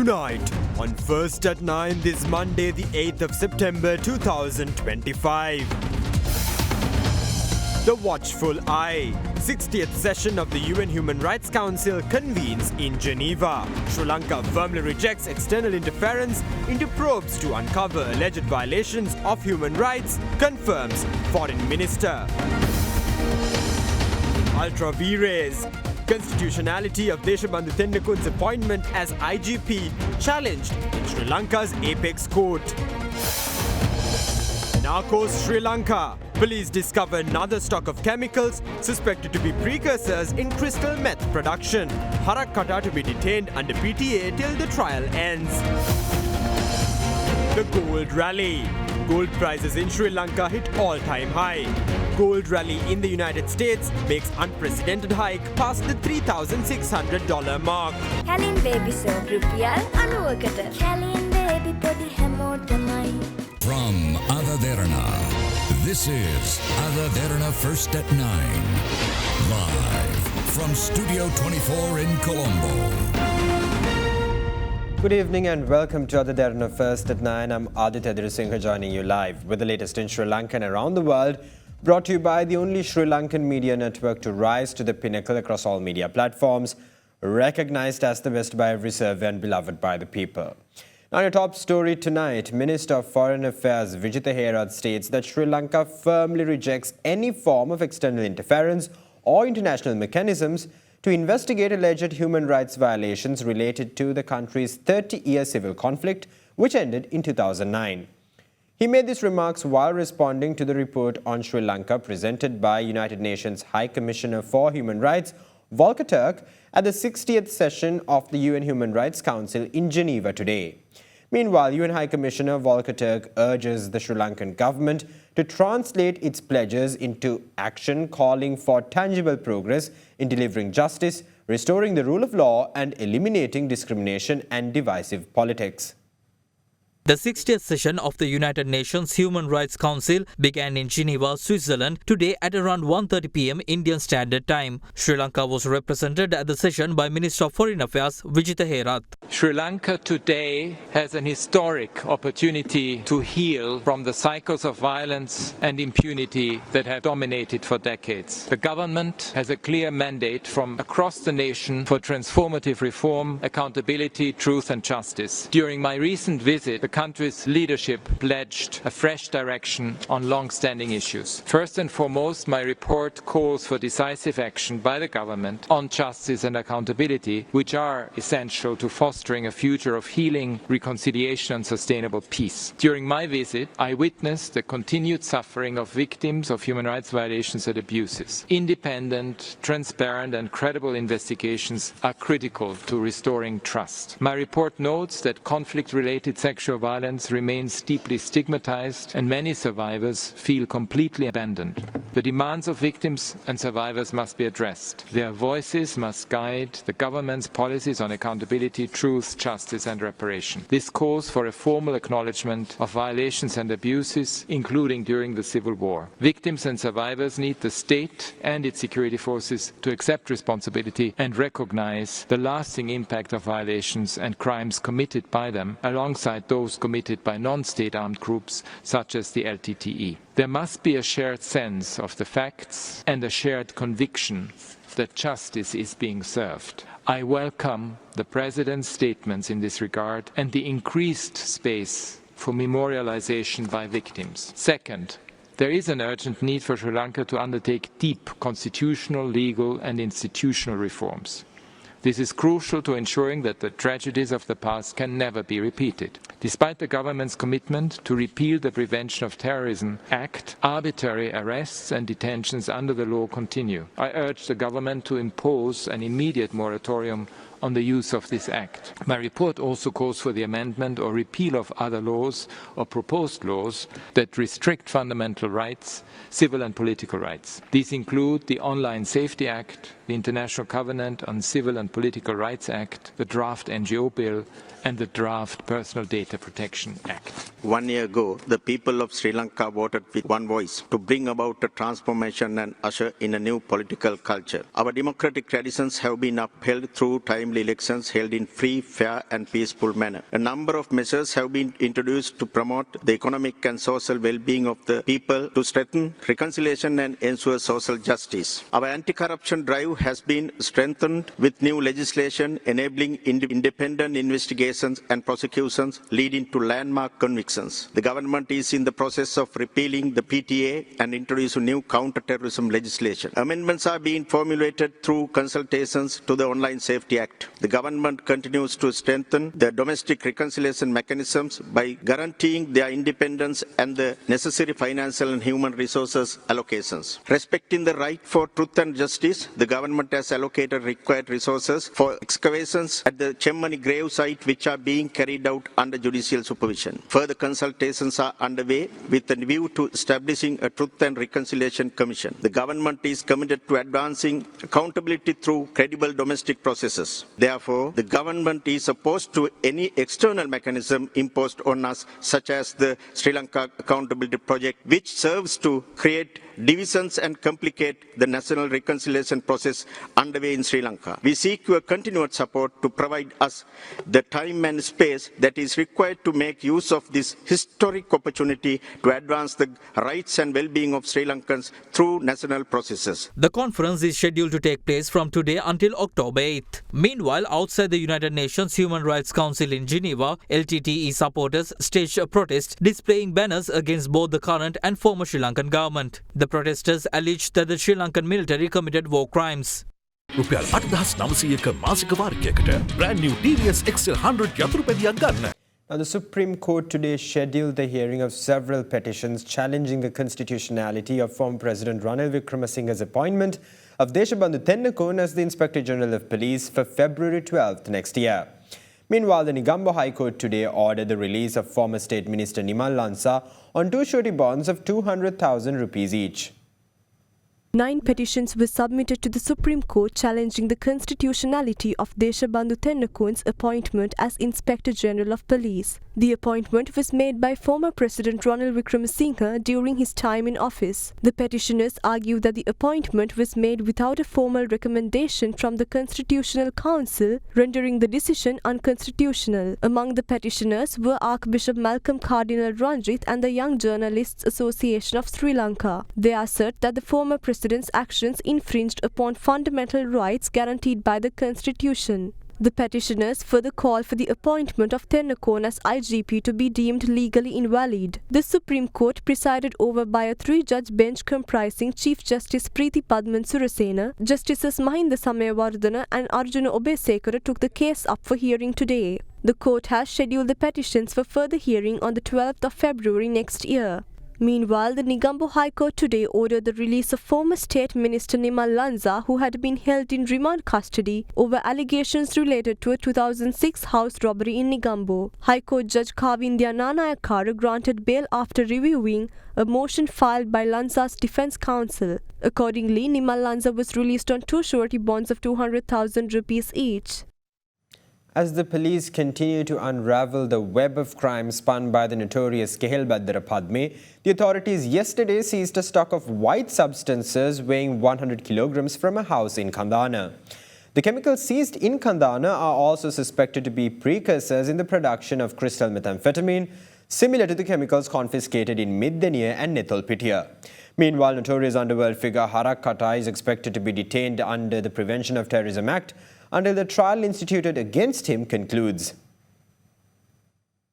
Tonight, on First at 9 this Monday, the 8th of September 2025. The Watchful Eye. 60th session of the UN Human Rights Council convenes in Geneva. Sri Lanka firmly rejects external interference into probes to uncover alleged violations of human rights, confirms Foreign Minister. Ultra Vires. Constitutionality of Deshabandhu Tennakun's appointment as IGP challenged in Sri Lanka's apex court. Narcos Sri Lanka. Police discover another stock of chemicals suspected to be precursors in crystal meth production. Harak Kata to be detained under PTA till the trial ends. The Gold Rally. Gold prices in Sri Lanka hit all-time high. Gold rally in the United States makes unprecedented hike past the $3,600 mark. Kalin baby soap rupial 90කට. Kalin baby podi හැමෝටමයි. From Derana, this is Derana First at 9. Live from Studio 24 in Colombo. Good evening and welcome to Derana First at 9. I'm Aditya Dirasinghe joining you live with the latest in Sri Lanka and around the world. Brought to you by the only Sri Lankan media network to rise to the pinnacle across all media platforms, recognized as the best by every survey and beloved by the people. Now, your top story tonight, Minister of Foreign Affairs Vijitha Herath states that Sri Lanka firmly rejects any form of external interference or international mechanisms to investigate alleged human rights violations related to the country's 30-year civil conflict, which ended in 2009. He made these remarks while responding to the report on Sri Lanka presented by United Nations High Commissioner for Human Rights, Volker Turk, at the 60th session of the UN Human Rights Council in Geneva today. Meanwhile, UN High Commissioner Volker Turk urges the Sri Lankan government to translate its pledges into action, calling for tangible progress in delivering justice, restoring the rule of law, and eliminating discrimination and divisive politics. The 60th session of the United Nations Human Rights Council began in Geneva, Switzerland today at around 1:30 p.m. Indian Standard Time. Sri Lanka was represented at the session by Minister of Foreign Affairs Vijitha Herath. Sri Lanka today has an historic opportunity to heal from the cycles of violence and impunity that have dominated for decades. The government has a clear mandate from across the nation for transformative reform, accountability, truth and justice. During my recent visit, the country's leadership pledged a fresh direction on long-standing issues. First and foremost, my report calls for decisive action by the government on justice and accountability, which are essential to fostering a future of healing, reconciliation and sustainable peace. During my visit, I witnessed the continued suffering of victims of human rights violations and abuses. Independent, transparent and credible investigations are critical to restoring trust. My report notes that conflict-related sexual violence remains deeply stigmatized and many survivors feel completely abandoned. The demands of victims and survivors must be addressed. Their voices must guide the government's policies on accountability, truth, justice and reparation. This calls for a formal acknowledgement of violations and abuses, including during the civil war. Victims and survivors need the state and its security forces to accept responsibility and recognize the lasting impact of violations and crimes committed by them, alongside those committed by non-state armed groups such as the LTTE. There must be a shared sense of the facts and a shared conviction that justice is being served. I welcome the President's statements in this regard and the increased space for memorialization by victims. Second, there is an urgent need for Sri Lanka to undertake deep constitutional, legal and institutional reforms. This is crucial to ensuring that the tragedies of the past can never be repeated. Despite the government's commitment to repeal the Prevention of Terrorism Act, arbitrary arrests and detentions under the law continue. I urge the government to impose an immediate moratorium on the use of this act. My report also calls for the amendment or repeal of other laws or proposed laws that restrict fundamental rights, civil and political rights. These include the Online Safety Act, the International Covenant on Civil and Political Rights Act, the draft NGO Bill, and the draft Personal Data Protection Act. 1 year ago, the people of Sri Lanka voted with one voice to bring about a transformation and usher in a new political culture. Our democratic traditions have been upheld through timely assembly elections held in free, fair and peaceful manner. A number of measures have been introduced to promote the economic and social well-being of the people, to strengthen reconciliation and ensure social justice. Our anti-corruption drive has been strengthened with new legislation enabling independent investigations and prosecutions leading to landmark convictions. The government is in the process of repealing the PTA and introducing new counter-terrorism legislation. Amendments are being formulated through consultations to the Online Safety Act. The government continues to strengthen the domestic reconciliation mechanisms by guaranteeing their independence and the necessary financial and human resources allocations. Respecting the right for truth and justice, the government has allocated required resources for excavations at the Chemmani grave site, which are being carried out under judicial supervision. Further consultations are underway with a view to establishing a Truth and Reconciliation Commission. The government is committed to advancing accountability through credible domestic processes. Therefore, the government is opposed to any external mechanism imposed on us, such as the Sri Lanka Accountability Project, which serves to create divisions and complicate the national reconciliation process underway in Sri Lanka. We seek your continued support to provide us the time and space that is required to make use of this historic opportunity to advance the rights and well-being of Sri Lankans through national processes. The conference is scheduled to take place from today until October 8th. Meanwhile, outside the United Nations Human Rights Council in Geneva, LTTE supporters staged a protest displaying banners against both the current and former Sri Lankan government. The protesters alleged that the Sri Lankan military committed war crimes. රුපියල් 8,900ක මාසික වාරිකයකට brand new TVS XL 100 යතුරුපැදියක් ගන්න. Now, the Supreme Court today scheduled the hearing of several petitions challenging the constitutionality of former President Ranil Wickremesinghe's appointment of Deshabandhu Tennakone as the Inspector General of Police for February 12th next year. Meanwhile, the Negombo High Court today ordered the release of former State Minister Nimal Lanka on 2 surety bonds of 200,000 rupees each. 9 petitions were submitted to the Supreme Court challenging the constitutionality of Deshabandhu Tennakone's appointment as Inspector General of Police. The appointment was made by former President Ranil Wickremesinghe during his time in office. The petitioners argue that the appointment was made without a formal recommendation from the Constitutional Council, rendering the decision unconstitutional. Among the petitioners were Archbishop Malcolm Cardinal Ranjith and the Young Journalists Association of Sri Lanka. They assert that the former President's actions infringed upon fundamental rights guaranteed by the Constitution. The petitioners further call for the appointment of Tennakone as IGP to be deemed legally invalid. The Supreme Court, presided over by a 3-judge bench comprising Chief Justice Preeti Padman Surasena, Justices Mahinda Samayawardana and Arjuna Obesekara, took the case up for hearing today. The court has scheduled the petitions for further hearing on the 12th of February next year. Meanwhile, the Negombo High Court today ordered the release of former State Minister Nimal Lanka, who had been held in remand custody over allegations related to a 2006 house robbery in Negombo. High Court Judge Kavindya Nanayakara granted bail after reviewing a motion filed by Lanka's defense counsel. Accordingly, Nimal Lanka was released on 2 surety bonds of 200,000 rupees each. As the police continue to unravel the web of crime spun by the notorious Kehelbaddara Padme, the authorities yesterday seized a stock of white substances weighing 100 kilograms from a house in Kandana. The chemicals seized in Kandana are also suspected to be precursors in the production of crystal methamphetamine, similar to the chemicals confiscated in Middeniya and Netholpitiya. Meanwhile, notorious underworld figure Harak Kata is expected to be detained under the Prevention of Terrorism Act until the trial instituted against him concludes.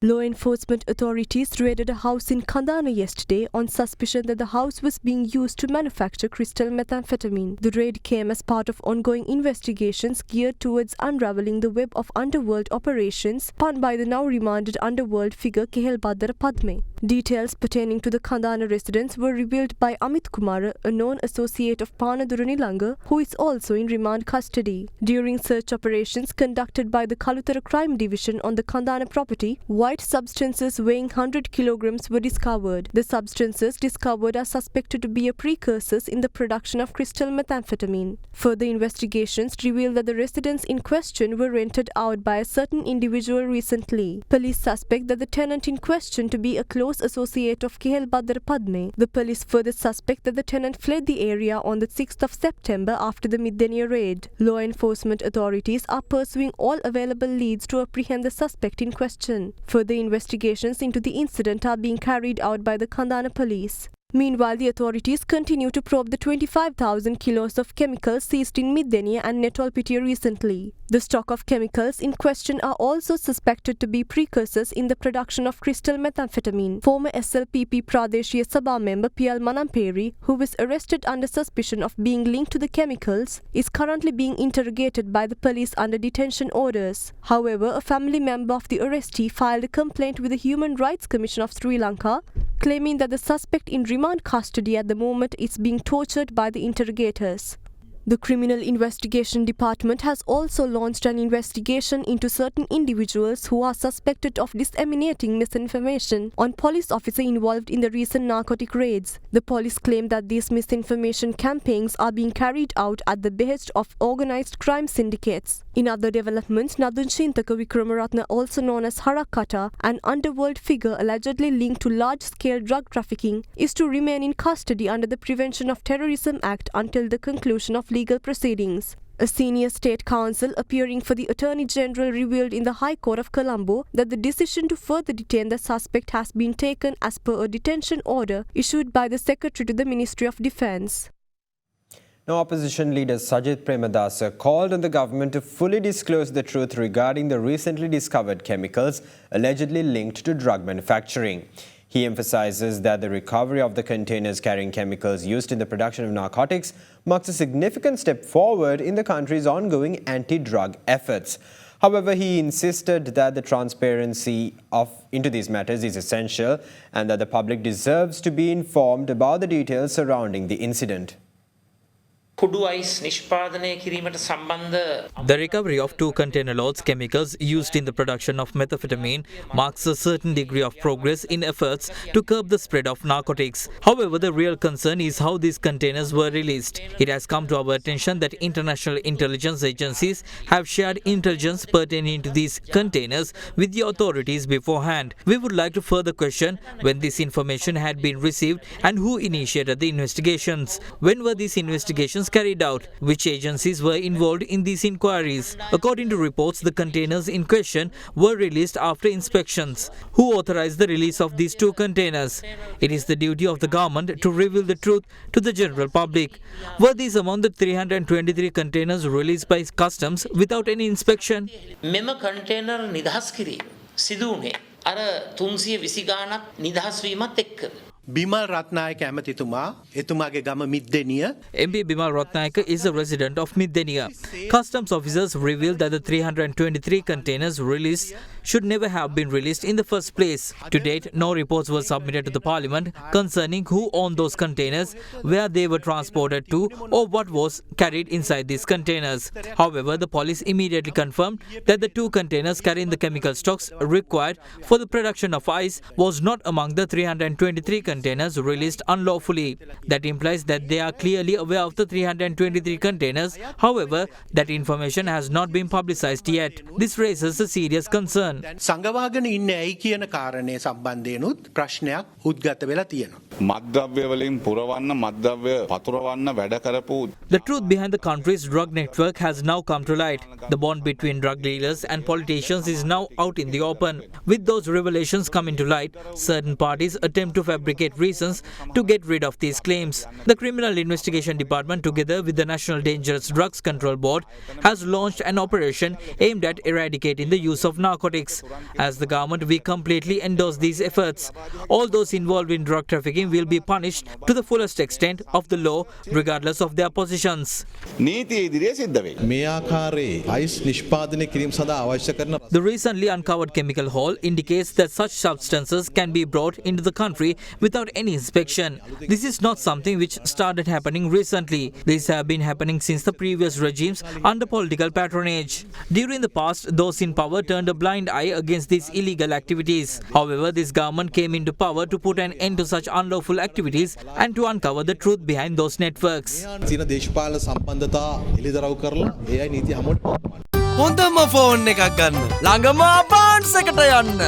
Law enforcement authorities raided a house in Kandana yesterday on suspicion that the house was being used to manufacture crystal methamphetamine. The raid came as part of ongoing investigations geared towards unraveling the web of underworld operations spun by the now remanded underworld figure Kehelbaddara Padme. Details pertaining to the Kandana residence were revealed by Amit Kumara, a known associate of Panadura Nilanga, who is also in remand custody. During search operations conducted by the Kalutara Crime Division on the Kandana property, white white substances weighing 100 kilograms were discovered. The substances discovered are suspected to be a precursors in the production of crystal methamphetamine. Further investigations revealed that the residents in question were rented out by a certain individual recently. Police suspect that the tenant in question to be a close associate of Kehel Badar Padme. The police further suspect that the tenant fled the area on the 6th of September after the Middenia raid. Law enforcement authorities are pursuing all available leads to apprehend the suspect in question. Further investigations into the incident are being carried out by the Kandana police. Meanwhile, the authorities continue to probe the 25,000 kilos of chemicals seized in Middenia and Netolpitiya recently. The stock of chemicals in question are also suspected to be precursors in the production of crystal methamphetamine. Former SLPP Pradeshiya Sabha member Piyal Manamperi, who was arrested under suspicion of being linked to the chemicals, is currently being interrogated by the police under detention orders. However, a family member of the arrestee filed a complaint with the Human Rights Commission of Sri Lanka, claiming that the suspect in remand custody at the moment is being tortured by the interrogators. The Criminal Investigation Department has also launched an investigation into certain individuals who are suspected of disseminating misinformation on police officers involved in the recent narcotic raids. The police claim that these misinformation campaigns are being carried out at the behest of organized crime syndicates. In other developments, Nadun Chintaka Vikramaratne, also known as Harakata, an underworld figure allegedly linked to large-scale drug trafficking, is to remain in custody under the Prevention of Terrorism Act until the conclusion of legal proceedings. A senior state counsel appearing for the Attorney General revealed in the High Court of Colombo that the decision to further detain the suspect has been taken as per a detention order issued by the Secretary to the Ministry of Defence. Now, opposition leader Sajith Premadasa called on the government to fully disclose the truth regarding the recently discovered chemicals allegedly linked to drug manufacturing. He emphasizes that the recovery of the containers carrying chemicals used in the production of narcotics marks a significant step forward in the country's ongoing anti-drug efforts. However, he insisted that the transparency into these matters is essential and that the public deserves to be informed about the details surrounding the incident. The recovery of 2 container loads chemicals used in the production of methamphetamine marks a certain degree of progress in efforts to curb the spread of narcotics. However, the real concern is how these containers were released. It has come to our attention that international intelligence agencies have shared intelligence pertaining to these containers with the authorities beforehand. We would like to further question when this information had been received and who initiated the investigations. When were these investigations carried out? Which agencies were involved in these inquiries? According to reports, the containers in question were released after inspections. Who authorized the release of these 2 containers? It is the duty of the government to reveal the truth to the general public. Were these among the 323 containers released by customs without any inspection? මෙම container නිදහස් කිරීම සිදු වුණේ අර 320 ගානක් නිදහස් වීමත් එක්ක. Bimal Ratnayaka ඇමතිතුමා එතුමාගේ ගම මිද්දෙනිය. MP Bimal Ratnayaka is a resident of Middenia. Customs officers revealed that the 323 containers released should never have been released in the first place. To date, no reports were submitted to the parliament concerning who owned those containers, where they were transported to, or what was carried inside these containers. However, the police immediately confirmed that the 2 containers carrying the chemical stocks required for the production of ice was not among the 323 containers released unlawfully. That implies that they are clearly aware of the 323 containers. However, that information has not been publicized yet. This raises a serious concern. සංගවාගෙන ඉන්නේ ඇයි කියන කාරණේ සම්බන්ධයෙන්ුත් ප්‍රශ්නයක් උද්ගත වෙලා තියෙනවා. මත්ද්‍රව්‍ය වලින් පුරවන්න මත්ද්‍රව්‍ය පතුරවන්න වැඩ කරපු The truth behind the country's drug network has now come to light. The bond between drug dealers and politicians is now out in the open. With those revelations coming to light, certain parties attempt to fabricate reasons to get rid of these claims. The Criminal Investigation Department, together with the National Dangerous Drugs Control Board, has launched an operation aimed at eradicating the use of narcotics. As the government, we completely endorse these efforts. All those involved in drug trafficking will be punished to the fullest extent of the law, regardless of their positions. The recently uncovered chemical haul indicates that such substances can be brought into the country with without any inspection. This is not something which started happening recently. These have been happening since the previous regimes under political patronage. During the past, those in power turned a blind eye against these illegal activities. However, this government came into power to put an end to such unlawful activities and to uncover the truth behind those networks. හොඳම phone එකක් ගන්න. ළඟම අපාන්ස් එකට යන්න.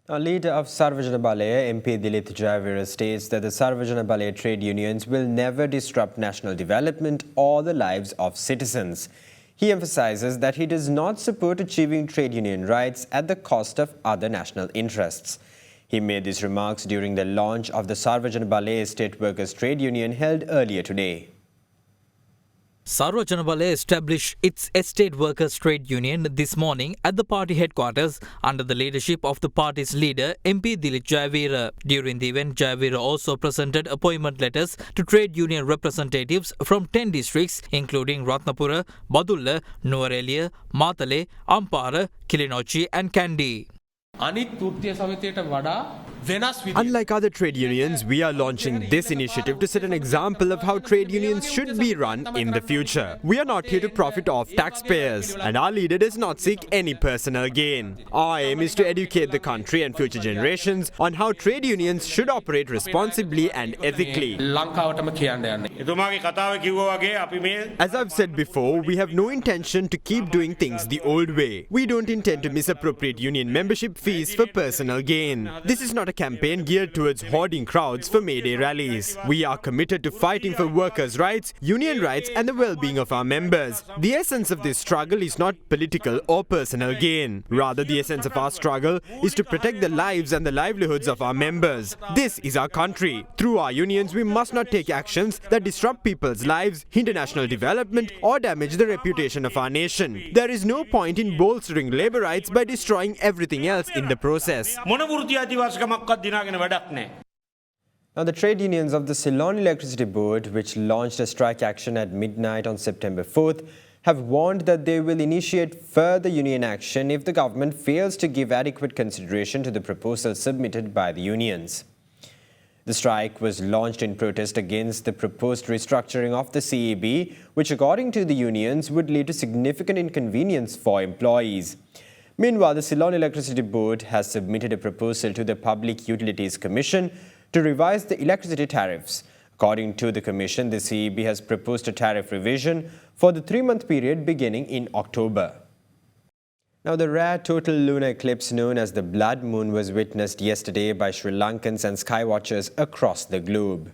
Now, leader of Sarvajana Balaya, MP Dilith Jayavira, states that the Sarvajana Balaya trade unions will never disrupt national development or the lives of citizens. He emphasizes that he does not support achieving trade union rights at the cost of other national interests. He made these remarks during the launch of the Sarvajana Balaya State Workers Trade Union held earlier today. Sarvajana Balaya established its estate workers trade union this morning at the party headquarters under the leadership of the party's leader MP Dilith Jayavira. During the event, Jayavira also presented appointment letters to trade union representatives from 10 districts including Ratnapura, Badulla, Nuwara, Matale, Ampara, Kilinochchi and Kandy. Unlike other trade unions, we are launching this initiative to set an example of how trade unions should be run in the future. We are not here to profit off taxpayers, and our leader does not seek any personal gain. Our aim is to educate the country and future generations on how trade unions should operate responsibly and ethically. As I've said before, we have no intention to keep doing things the old way. We don't intend to misappropriate union membership fees for personal gain. This is not a campaign geared towards hoarding crowds for May Day rallies. We are committed to fighting for workers' rights, union rights and the well-being of our members. The essence of this struggle is not political or personal gain. Rather, the essence of our struggle is to protect the lives and the livelihoods of our members. This is our country. Through our unions, we must not take actions that disrupt people's lives, hinder national development or damage the reputation of our nation. There is no point in bolstering labour rights by destroying everything else in the process. Now, the trade unions of the Ceylon Electricity Board, which launched a strike action at midnight on September 4th, have warned that they will initiate further union action if the government fails to give adequate consideration to the proposal submitted by the unions. The strike was launched in protest against the proposed restructuring of the CEB, which according to the unions would lead to significant inconvenience for employees. Meanwhile, the Ceylon Electricity Board has submitted a proposal to the Public Utilities Commission to revise the electricity tariffs. According to the Commission, the CEB has proposed a tariff revision for the 3-month period beginning in October. Now, the rare total lunar eclipse known as the Blood Moon was witnessed yesterday by Sri Lankans and skywatchers across the globe.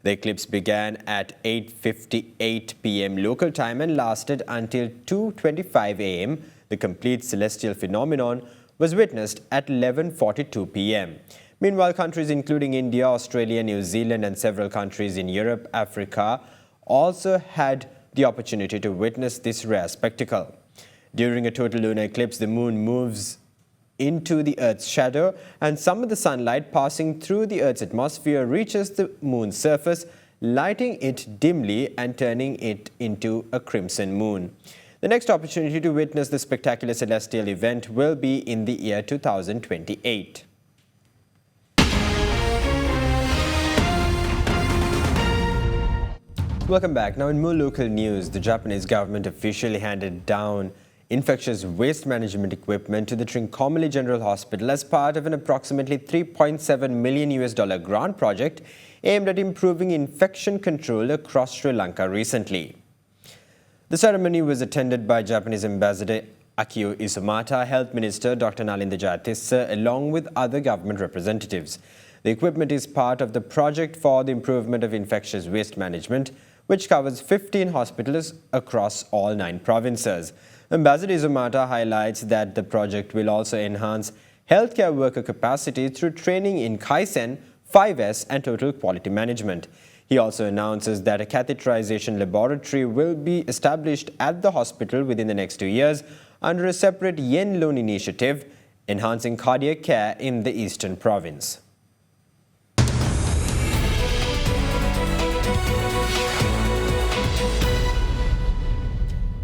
The eclipse began at 8:58 p.m. local time and lasted until 2:25 a.m. The complete celestial phenomenon was witnessed at 11:42 p.m. Meanwhile, countries including India, Australia, New Zealand and several countries in Europe, Africa also had the opportunity to witness this rare spectacle. During a total lunar eclipse, the moon moves into the Earth's shadow and some of the sunlight passing through the Earth's atmosphere reaches the moon's surface, lighting it dimly and turning it into a crimson moon. The next opportunity to witness the spectacular celestial event will be in the year 2028. Welcome back. Now, in more local news, the Japanese government officially handed down infectious waste management equipment to the Trincomalee General Hospital as part of an approximately $3.7 million grant project aimed at improving infection control across Sri Lanka recently. The ceremony was attended by Japanese Ambassador Akio Isomata, Health Minister Dr. Nalinda Jayatissa, along with other government representatives. The equipment is part of the project for the improvement of infectious waste management, which covers 15 hospitals across all 9 provinces. Ambassador Isomata highlights that the project will also enhance healthcare worker capacity through training in Kaizen, 5S and total quality management. He also announces that a catheterization laboratory will be established at the hospital within the next 2 years under a separate yen loan initiative, enhancing cardiac care in the eastern province.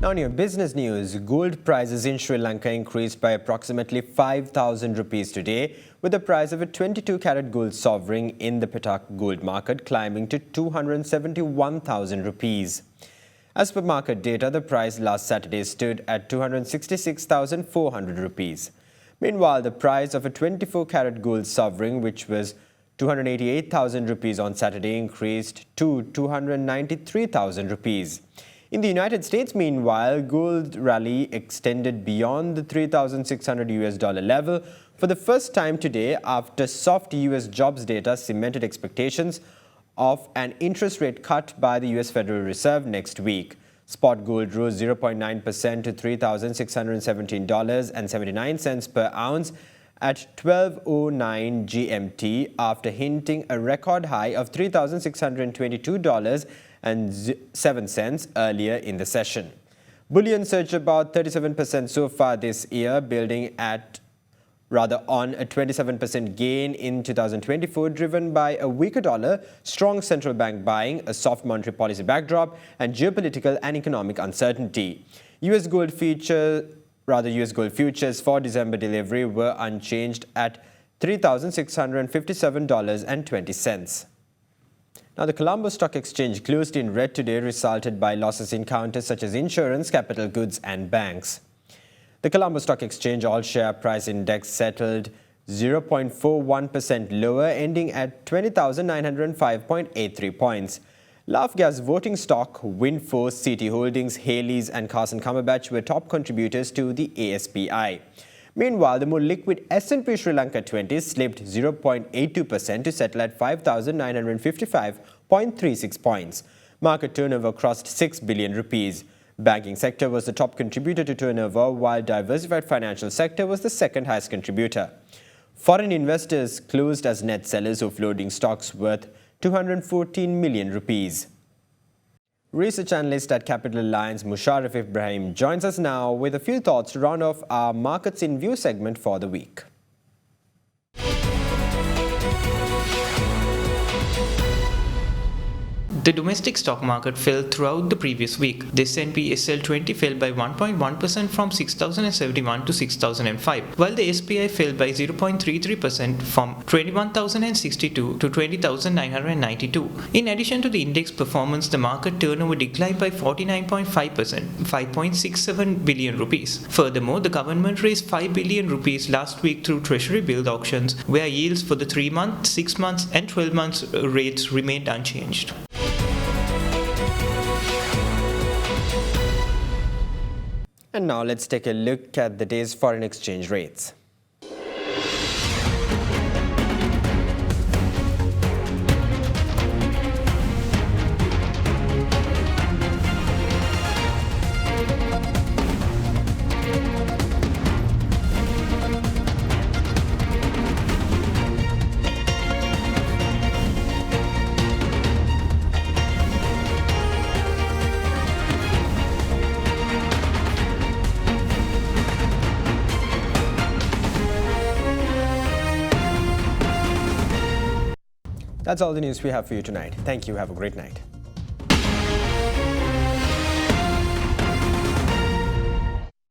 Now in your business news, gold prices in Sri Lanka increased by approximately 5,000 rupees today, with the price of a 22-carat gold sovereign in the Petak gold market climbing to 271,000 rupees. As per market data, the price last Saturday stood at 266,400 rupees. Meanwhile, the price of a 24-carat gold sovereign, which was 288,000 rupees on Saturday, increased to 293,000 rupees. In the United States, meanwhile, gold rally extended beyond the $3,600 level for the first time today after soft U.S. jobs data cemented expectations of an interest rate cut by the U.S. Federal Reserve next week. Spot gold rose 0.9% to $3,617.79 per ounce at 12:09 GMT after hinting a record high of $3,622.07 earlier in the session. Bullion surged about 37% so far this year, building on a 27% gain in 2024, driven by a weaker dollar, strong central bank buying, a soft monetary policy backdrop, and geopolitical and economic uncertainty. U.S. gold futures for December delivery were unchanged at $3,657.20. Now, the Colombo Stock Exchange closed in red today, resulted by losses in counters such as insurance, capital goods, and banks. The Colombo Stock Exchange all-share price index settled 0.41% lower, ending at 20,905.83 points. LAFGA's voting stock, Windforce, CT Holdings, Haley's and Carson Cumberbatch were top contributors to the ASPI. Meanwhile, the more liquid S&P Sri Lanka 20 slipped 0.82% to settle at 5,955.36 points. Market turnover crossed 6 billion rupees. Banking sector was the top contributor to turnover, while diversified financial sector was the second highest contributor. Foreign investors closed as net sellers, offloading stocks worth 214 million rupees. Research analyst at Capital Alliance, Musharraf Ibrahim, joins us now with a few thoughts to round off our Markets in View segment for the week. The domestic stock market fell throughout the previous week. The S&P SL20 fell by 1.1% from 6,071 to 6,005, while the SPI fell by 0.33% from 21,062 to 20,992. In addition to the index performance, the market turnover declined by 49.5%, 5.67 billion rupees. Furthermore, the government raised 5 billion rupees last week through treasury bill auctions, where yields for the 3-month, 6 months and 12 months rates remained unchanged. And now let's take a look at the day's foreign exchange rates. That's all the news we have for you tonight. Thank you. Have a great night.